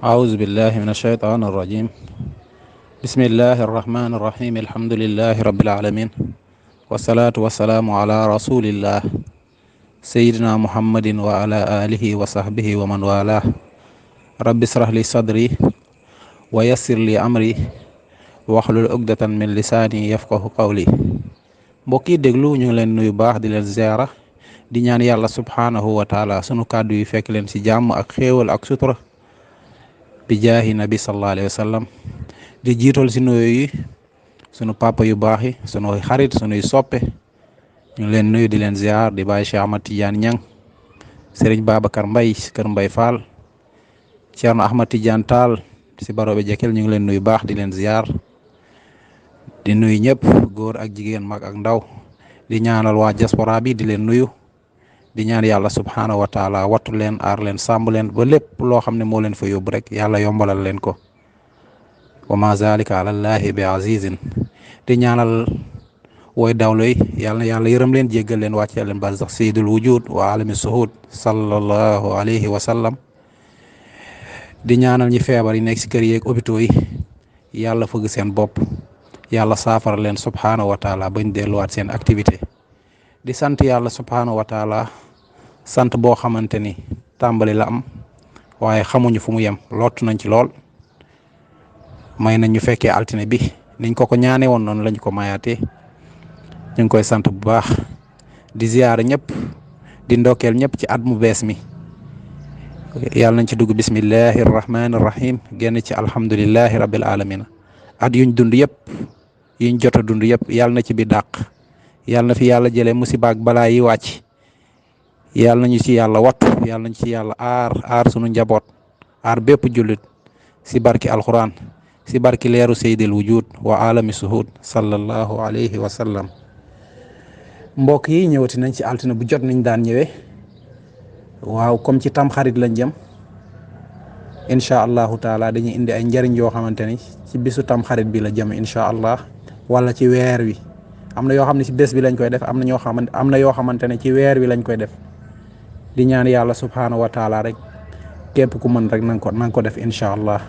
أعوذ بالله من الشيطان الرجيم. بسم الله الرحمن الرحيم. الحمد لله رب العالمين، والصلاة والسلام على رسول الله سيدنا محمد وعلى آله وصحبه ومن والاه. رب اشرح لي صدري ويسر لي أمري واحلul uqdatan min lisaani yafqahu qawli. mbokk yi déglu ñu ngi leen nuyu baax di leen ziara di ñaan yàlla subhaanahu wa taala sunu kàddu yi fekk leen ci jàmm ak xéewal ak sutura bi jaahi nabi sallallahu alayhi wa sallam. di jiital ci nuyu yi sunu papa yu baax yi sunu xarit sunuy soppe ñu ngi leen nuyu di leen ziar di bàyyi Cheikh Ahmad Tidiane Niang, Serigne Babacar Mbaye kër Mbaye Fall, Thierno Ahmad Tidiane Tall ci Barobe Jekel. ñu ngi leen nuyu baax di leen ziar di nuyu ñëpp góor ak jigéen mag ak ndaw di ñaanal waa diaspora bi di leen nuyu di ñaan yàlla subhaanahu wa taala wattu leen aar leen sàmm leen ba lépp loo xam ne moo leen fa yóbbu rek yàlla yombalal leen ko. wa ma zalika ala llahi bi azizin. di ñaanal wooy dawloy yàlla yërëm leen jéggal leen wàccee leen barzax sayyidul wujud wa alami suhud sallallahu alayhi wa sallam. di ñaanal ñi feebar yi nekk ci kër yeeg hôpitaux yi yàlla fëgg seen bopp yàlla saafara leen subhaanahu wa taala bañ delluwaat seen activité. di sant yàlla subhaanahu wa taala sant boo xamante ni tàmbali la am waaye xamuñu fu mu yem, lottu nañ ci lool. may nañ ñu fekkee altine bi niñ ko ñaane woon noonu lañ ko mayaatee. ñu ngi koy sant bu baax di ziyaara ñëpp di ndokkeel ñëpp ci at mu bees mi. yàlla nañ ci dugg bismillahi rahmaani rahim génn ci alhamdulillahi rabbil alamin. at yuñ dund yëpp yiñ jot a dund yëpp yàlla na ci bi dàq. yàlla na fi yàlla jëlee musiba ak balaa yi wàcc. yàlla nañu ci yàlla wattu yàlla nañu ci yàlla aar sunu njaboot aar bépp jullit si barki alquran si barki leeru sayyidil wujud wa alami suhud sallallahu alayhi wa sallam. mbokk yi ñëwati nañ ci altine bu jot niñ daan ñëwee. waaw comme ci tam xarit lañ jëm incha allahu taala dañuy indi ay njariñ yoo xamante ni ci bisu tam xarit bi la jëm incha allah wala ci weer wi. am na yoo xam ne ci bés bi lañ koy def am na yoo xamante ne ci weer wi lañ koy def. di ñaan yàlla subhaanahu wa taala rek képp ku mën rek nanga ko def incha allah.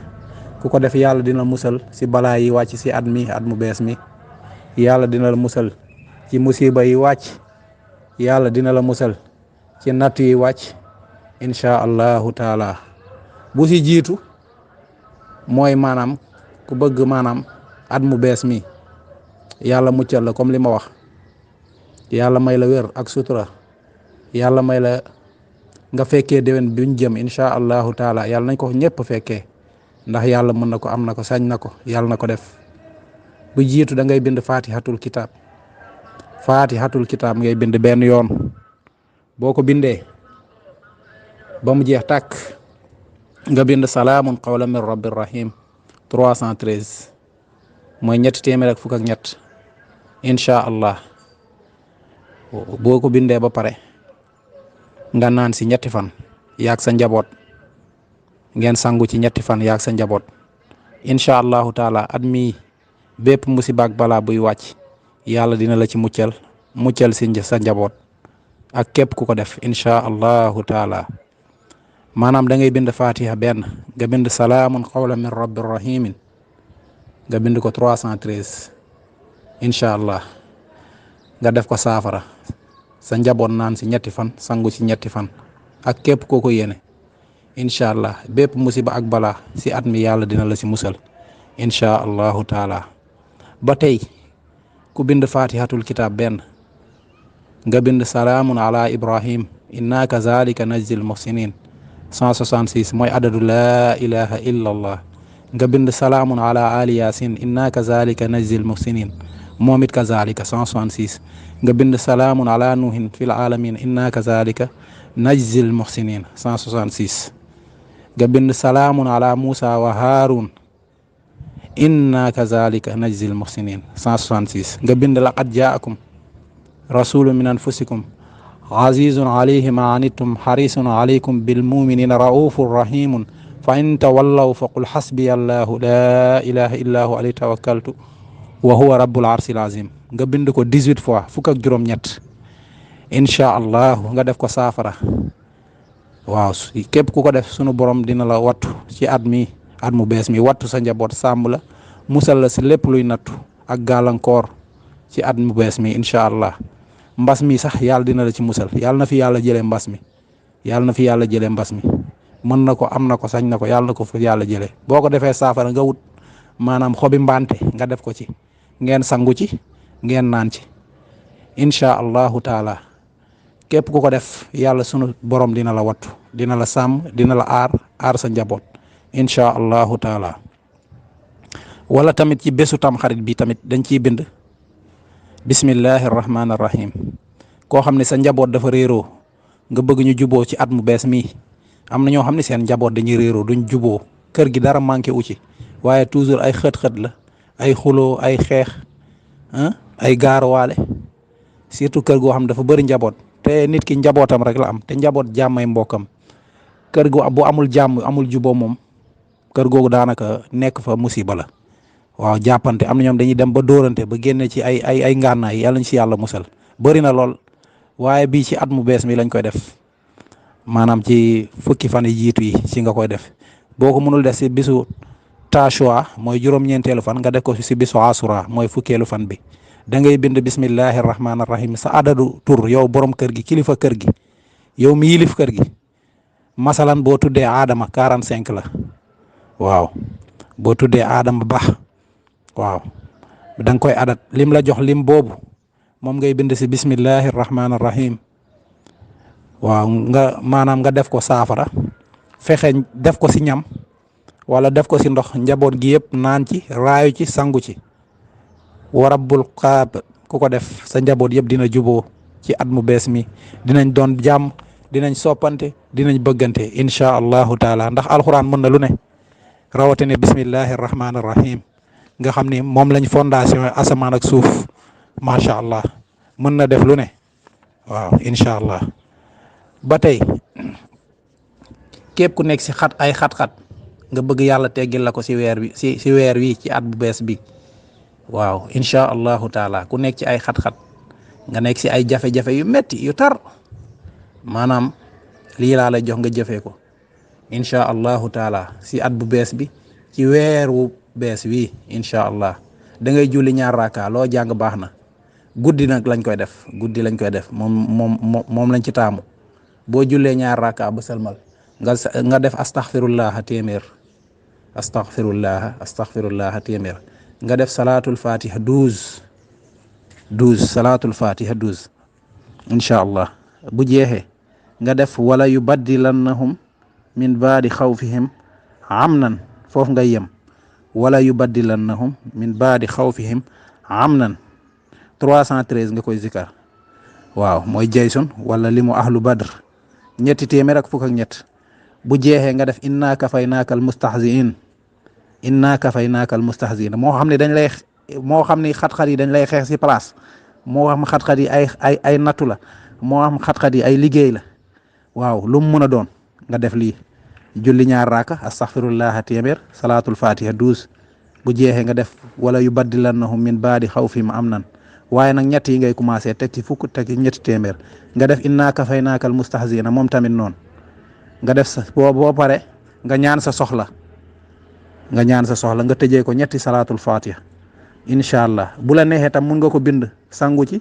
ku ko def yàlla dina musal ci balaa yi wàcc ci at mu bees mi. yàlla dina la musal ci musiba yi wàcc. yàlla dina la musal ci natt yi wàcc incha allahu taala. bu ci jiitu mooy maanaam ku bëgg maanaam at mu bees mi yàlla muccal la comme li ma wax. yàlla may la wér ak sutura. yàlla may la nga fekkee déwén biñ jëm incha allahu taala. yàlla nañ ko ñëpp fekkee ndax yàlla mën na ko am na ko sañ na ko yàlla na ko def. bu jiitu da ngay bind fatihatul kitab ngay bind benn yoon. boo ko bindee ba mu jeex tàkk nga bind salaamun qawlan min rabbir rahim 313 mooy ñetti téeméer ak fukk ak ñett incha allah. boo ko bindee ba pare nga naan si ñetti fan yaag sa njaboot ngeen sangu ci ñetti fan yaag sa njaboot incha allahu taala. at mi bépp musiba ak balaa buy wàcc yàlla dina la ci muccal si sa njaboot ak képp ku ko def incha allahu taala. maanaam da ngay bind fatiha benn nga bind salaamun qawlan min rabbir rahimin nga bind ko 313 incha allah. nga def ko saafara sa njaboot naan si ñetti fan sangu ci ñetti fan ak képp koo ko yéene incha allah. bépp musiba ak balaa si at mi yàlla dina la si musal incha allahu taala. ba tey ku bind fatihatul kitab benn nga bind salaamun ala ibrahim inna kazalika najzil muhsinin 166 mooy adadu laa ilaha illa allah. nga bind salaamun ala ali yasin inna kazalika najzil muhsinin moom it kazalika 166. nga bind salaamun ala nuhin fil alamin inna kazalika najzil muhsinin 166. nga bind salaamun ala musa wa harun inna kazalika najzil muhsinin 166. nga bind laqad jaakum rasulun min anfusikum azizun alayhi ma anittum harisun alaykum bil muminina raufur rahimun fa in tawallaw faqul hasbiya allahu la ilaha illa hu alayhi tawakkaltu wa huwa rabbul arsil azim. nga bind ko 18 fois fukk ak juróom-ñett incha allah. nga def ko saafara waaw képp ku ko def sunu borom dina la wattu ci at mu bees mi wattu sa njaboot sàmm la musal la si lépp luy nattu ak gàllankoor ci at mu bees mi incha allah. mbas mi sax yàlla dina la ci musal yàlla na fi yàlla jëlee mbas mi yàlla na fi yàlla jëlee mbas mi mën na ko am na ko sañ na ko yàlla na ko fi yàlla jëlee boo ko defee saafara nga wut maanaam xobi mbante nga def ko ci ngeen sangu ci ngeen naan ci incha allahu taala képp ku ko def yàlla sunu borom dina la wattu dina la sàmm dina la aar sa njaboot incha allahu taala. wala tamit ci bésu tam xarit bi tamit dañ ciy bind bismillahi rahmaani rahim koo xam ne sa njaboot dafa réeroo nga bëgg ñu juboo ci at mu bees mii am na ñoo xam ne seen njaboot dañuy réeroo duñ juboo kër gi dara manqué wu ci waaye toujours ay xët-xët la ay xuloo ay xeex ay gaaruwaale surtout kër goo xam dafa bëri njaboot te nit ki njabootam rek la am te njaboot jàmmay mbokkam kër gu bu amul jàmm amul juboo moom kër googu daanaka nekk fa musiba la. waaw jàppante am na ñoom dañuy dem ba dóorante ba génne ci ay ngànnaay yàlla ñu si yàlla musal bëri na lool waaye bii ci at mu bees mi lañ koy def maanaam ci fukki fan yi jiitu yi ci nga koy def boo ko mënul def si bisu Tashua mooy juróom-ñeenteelu fan nga def ko si bisu Asura mooy fukkeelu fan bi da ngay bind bismillahi rahmaani rahim sa adadu tur yow borom kër gi kilifa kër gi yow mi yilif kër gi masalan boo tuddee Adama 45 la waaw boo tuddee Adama Ba. waaw da nga koy adat lim la jox lim boobu moom ngay bind si bismillahi rahmaani rahim waaw nga maanaam nga def ko saafara fexe def ko si ñam wala def ko si ndox njaboot gi yëpp naan ci raayu ci sangu ci wa rabbul qaab ku ko def sa njaboot yëpp dina juboo ci at mu bees mi dinañ doon jàmm dinañ soppante dinañ bëggante incha allahu taala ndax alxuraan mën na lu ne rawatina bismillahi rahmaani rahim nga xam ni moom lañ fondation asamaan ak suuf macha allah mën na def lu ne waaw incha allah. ba tey képp ku nekk si ay xat-xat nga bëgg yàlla teggil la ko si weer bi si weer wi ci at bu bees bi waaw incha allahu taala ku nekk ci ay xat-xat nga nekk si ay jafe-jafe yu metti yu tar maanaam lii laa lay jox nga jëfee ko incha allahu taala si at bu bees bi ci weer wu bees wi incha allah da ngay julli 2 raka loo jàng baax na guddi nag lañ koy def moom lañ ci taamu boo jullee 2 raka ba salmal nga def astaghfirullah téeméer nga def salatul fatiha 12 salatul fatiha 12 incha allah bu jeexee nga def wala yubaddilannahum min baadi xawfihim amnan foofu nga yem wala yubaddilannahum min baadi xawfihim amnan 313 nga koy zikar waaw mooy jaysun wala limu ahlu badr 3 ak fukk ak ñett bu jeexee nga def inna kafaynaakal mustahziin moo xam ne xat-xat yi dañ lay xeex si place moo xam xat-xat yi ay nattu la moo xam xat-xat yi ay liggéey la waaw lu mu mën a doon nga def lii julli 2 raka astaghfirullah téeméer salatul fatiha 12 bu jeexee nga def wala yubaddilannahum min baadi xawfihim amnan waaye nag ñett yi ngay commencé teg ci fukk teg ci ñetti téeméer nga def inna kafaynaakal mustahziina moom tamit noonu nga def sa boo pare nga ñaan sa soxla nga tëjee ko ñetti salatul fatiha incha allah bu la neexee tam mun nga ko bind sangu ci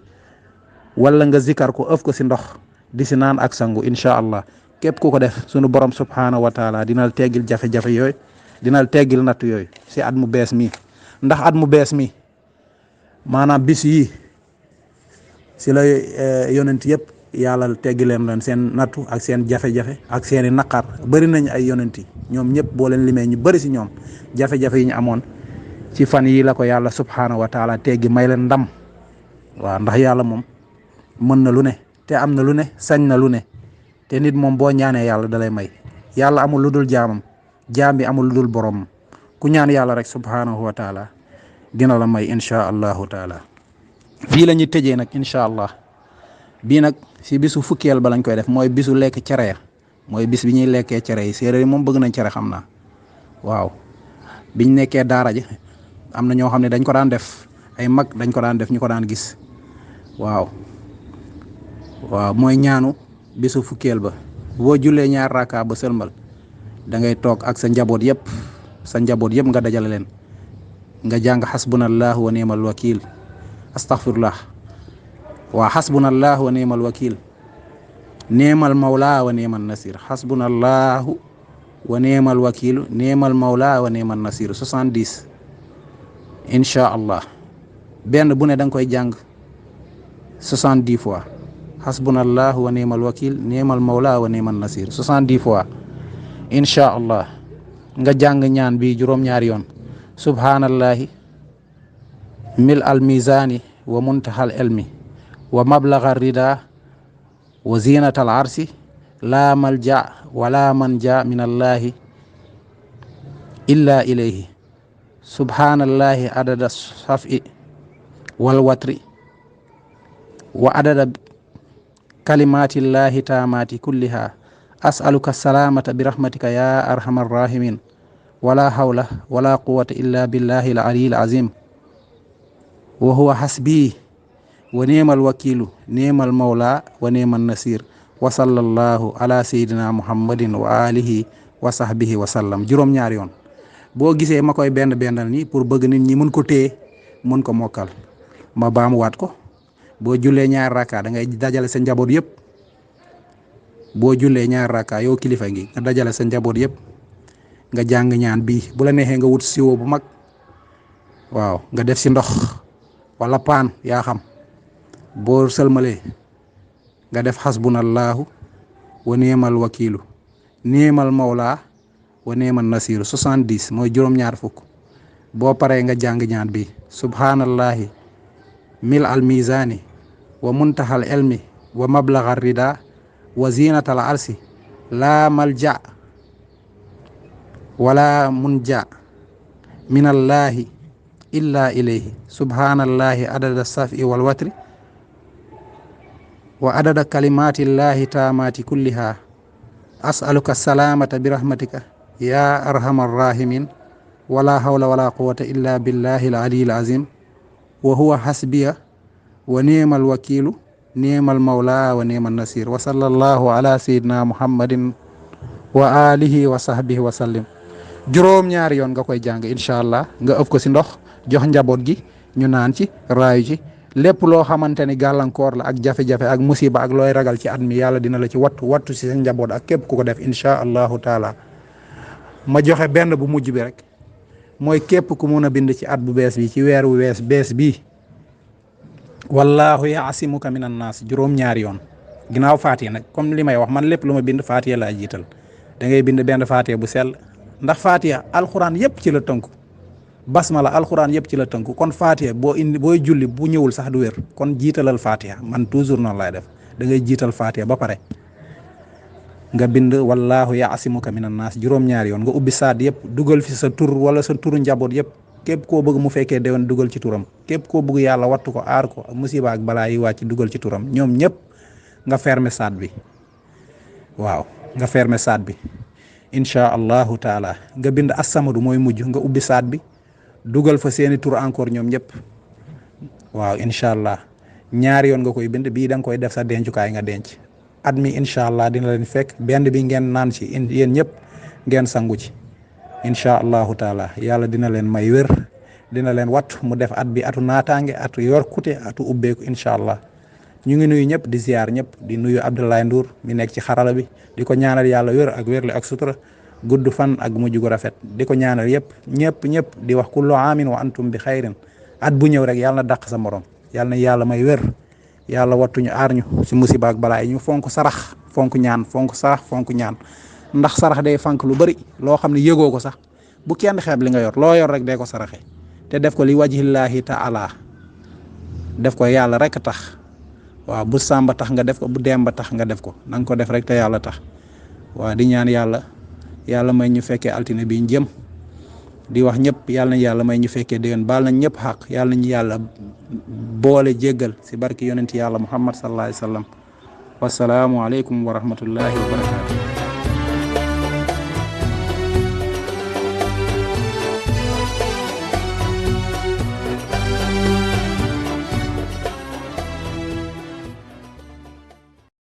wala nga zikar ko ëf ko si ndox di si naan ak sangu incha allah képp ku ko def sunu borom subhanahu wa taala dina la teggil jafe-jafe yooyu dina la teggil natt yooyu si at mu bees mi ndax at mu bees mi maanaam bis yi si la yonent yëpp yàlla teggi leen seen nattu ak seen jafe-jafe ak seeni naqar bëri nañ ay yonent yi ñoom ñëpp boo leen limee ñu bëri si ñoom jafe-jafe yi ñu amoon ci fan yi la ko yàlla subhanahu wa taala teggi may leen ndam waaw ndax yàlla moom mën na lu ne te am na lu ne sañ na lu ne te nit moom boo ñaanee yàlla dalay may yàlla amul lu dul jaam bi amul lu dul borom ku ñaan yàlla rek subhanahu wa taala dina la may incha allahu taala fii la ñuy tëjee nag incha allah bii nag si bisu fukkeel ba lañ koy def mooy bisu lekk cere ya mooy bis bi ñuy lekkee cere yi séeréer yi moom bëgg nañ cere xam naa waaw biñ nekkee daara ji am na ñoo xam ne dañ ko daan def ay mag dañ ko daan def ñu ko daan gis waaw mooy ñaanu bisu fukkeel ba boo jullee ñaar raka ba sëlmal da ngay toog ak sa njaboot yëpp nga dajale leen nga jàng xasbunallahu wa ni'mal wakil astaghfirullah waa xasbunallahu wa ni'mal wakil ni'mal mawla wa ni'man nasir xasbunallahu wa ni'mal wakil ni'mal mawla wa ni'man nasir 70 incha allah benn bu ne da nga koy jàng 70 fois xasbunallahu wa ni'mal wakil ni'mal mawla wa ni'man nasir 70 fois incha allah nga jàng ñaan bi juróom-ñaari yoon subhanallahi mil al mizani wa muntahal ilmi wa mablaga rida wa zinatal arsi la malja wala manja min allahi illa ilayhi subhanallahi adada safi wal watri wa adada kalimatillahi taamati kulliha as'aluka salamata bi rahmatika ya arhamar rahimin wala hawla wala quwwata illa billahi al-aliyyil azim wa huwa hasbi wa ni'mal wakilu ni'mal mawla wa ni'man nasir wa sallallahu ala sayyidina muhammadin wa alihi wa sahbihi wa sallam juróom-ñaari yoon boo gisee ma koy benn bennal nii pour bëgg nit ñi mën ko téye mën ko mokkal ma baamuwaat ko boo jullee ñaar raka da ngay dajale sa njaboot yëpp boo jullee ñaar raka yow kilifa gi nga dajale sa njaboot yëpp nga jàng ñaan bii bu la neexee nga wut siwo bu mag waaw nga def si ndox wala paan yaa xam boo sëlmalee nga def xasbunallahu wa ni'mal wakilu ni'mal mawla wa ni'man nasiru 70 mooy juróom-ñaar fukk boo paree nga jàng ñaan bi subhanallahi mil al mizani wa muntahal ilmi wa mablaghar rida wa zinatal arsi la malja wala munja minallahi illa ilayhi subhanallahi adada safi wal watri wa adada kalimatillahi taamati kulliha as'aluka salamata bi rahmatika ya arhamar rahimin wala hawla wala quwwata illa billahi al-aliyyil azim wa huwa hasbiya wa ni'mal wakilu ni'mal mawla wa ni'man nasir wa sallallahu ala sayyidina muhammadin wa alihi wa sahbihi wa sallim juróom-ñaari yoon nga koy jàng incha allah nga ëf ko si ndox jox njaboot gi ñu naan ci raayu ci lépp loo xamante ni gàllankoor la ak jafe-jafe ak musiba ak looy ragal ci at mi yàlla dina la ci wattu si sa njaboot ak képp ku ko def incha allahu taala ma joxe benn bu mujj bi rek mooy képp ku mun a bind ci at bu bees bi ci weer wu bees bii wallahu yaasimuka minan naas juróom-ñaari yoon ginnaaw faatiya nag comme li may wax man lépp lu ma bind faatiya laa jiital da ngay bind benn faatiya bu sell ndax faatiya alxuraan yëpp ci la tënku basmala alxuraan yëpp ci la tënku kon faatiya booy julli bu ñëwul sax du wér kon jiitalal faatiya man toujours noonu laay def da ngay jiital faatiya ba pare nga bind wallahu yaasimuka minan naas juróom-ñaari yoon nga ubbi saat yëpp dugal fi sa tur wala sa turu njaboot yëpp képp koo bëgg mu fekkee déwén dugal ci turam képp koo bëgg yàlla wattu ko aar ko musiba ak balaa yi wàcc dugal ci turam ñoom ñëpp nga fermer saat bi waaw nga fermer saat bi incha allahu taala nga bind assamadu mooy mujj nga ubbi saat bi dugal fa seeni tur encore ñoom ñëpp waaw incha allah ñaari yoon nga koy bind bii da nga koy def sa dencukaay nga denc at mi incha allah dina leen fekk benn bi ngeen naan ci yéen ñëpp ngeen sangu ci incha allahu taala yàlla dina leen may wér dina leen wattu mu def at bi atu naataange atu yorkute atu ubbeeku incha allah ñu ngi nuyu ñëpp di ziar ñëpp di nuyu Abdoulaye Ndour mi nekk ci xarala bi di ko ñaanal yàlla wér ak wérle ak sutura gudd fan ak mujj gu rafet di ko ñaanal ñëpp di wax kullu aamin wa antum bi xayrin at bu ñëw rek yàlla na dàq sa morom yàlla na yàlla may wér yàlla wattuñu aar ñu si musiba ak balaa yi ñu fonk sarax fonk ñaan fonk sarax fonk ñaan ndax sarax day fank lu bari loo xam ne yëgoo ko sax bu kenn xeeb li nga yor loo yor rek dee ko saraxe te def ko li wajhillahi taala def ko yàlla rek tax waaw bu sàmba tax nga def ko bu demba tax nga def ko na nga ko def rek te yàlla tax waaw di ñaan yàlla may ñu fekkee altine bi jëm di wax ñëpp yàlla nañ yàlla may ñu fekkee déwén baal nañ ñëpp xaq yàlla nañu yàlla boole jéggal si barki yonent yàlla muhammad sallallahu alayhi wa sallam wasalaamu aleykum wa rahmatullahi wa barakatuh